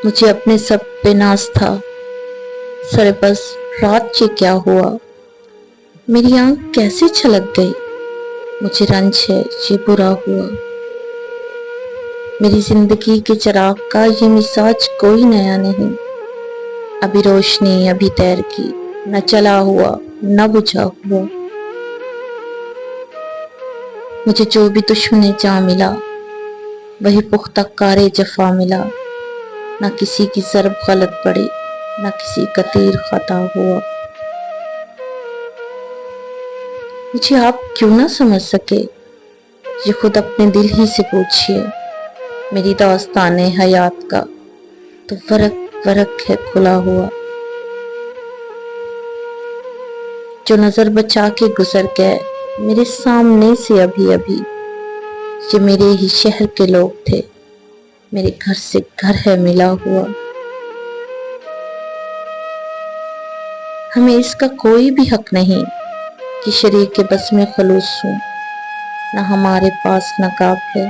مجھے اپنے سب پہ ناز تھا، سر بس رات یہ کیا ہوا، میری آنکھ کیسے چھلک گئی، مجھے رنج ہے یہ برا ہوا۔ میری زندگی کے چراغ کا یہ مزاج کوئی نیا نہیں، ابھی روشنی ابھی تیر کی، نہ چلا ہوا نہ بجھا ہوا۔ مجھے جو بھی دشمن جاں ملا، وہی پختہ کار جفا ملا، نہ کسی کی ضرب غلط پڑی، نہ کسی کا تیر خطا ہوا۔ مجھے آپ کیوں نہ سمجھ سکے، یہ خود اپنے دل ہی سے پوچھئے، میری داستان حیات کا تو ورق ورق ہے کھلا ہوا۔ جو نظر بچا کے گزر گئے میرے سامنے سے ابھی ابھی، یہ میرے ہی شہر کے لوگ تھے، میرے گھر سے گھر ہے ملا ہوا۔ ہمیں اس کا کوئی بھی حق نہیں کہ شریک بس میں خلوص ہوں، نہ ہمارے پاس نقاب ہے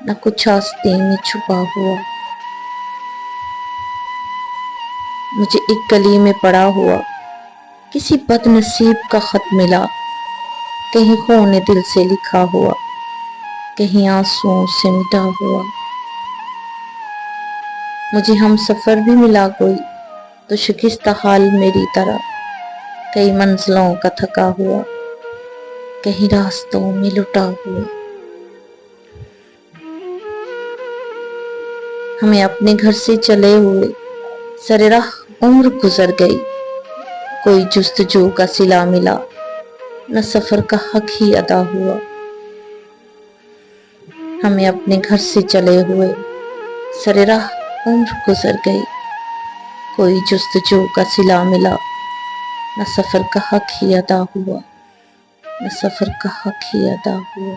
نہ کچھ آستین میں چھپا ہوا۔ مجھے ایک گلی میں پڑا ہوا کسی بد نصیب کا خط ملا، کہیں خون دل سے لکھا ہوا، کہیں آنسوؤں سے مٹا ہوا۔ مجھے ہم سفر بھی ملا کوئی تو شکستہ حال میری طرح، کئی منزلوں کا تھکا ہوا، کہیں راستوں میں لٹا ہوا۔ ہمیں اپنے گھر سے چلے ہوئے سر راہ عمر گزر گئی، کوئی جستجو کا صلہ ملا، نہ سفر کا حق ہی ادا ہوا۔ ہمیں اپنے گھر سے چلے ہوئے سر راہ عمر گزر گئی، کوئی جستجو کا صلہ ملا، نہ سفر کا حق ہی ادا ہوا، نہ سفر کا حق ہی ادا ہوا۔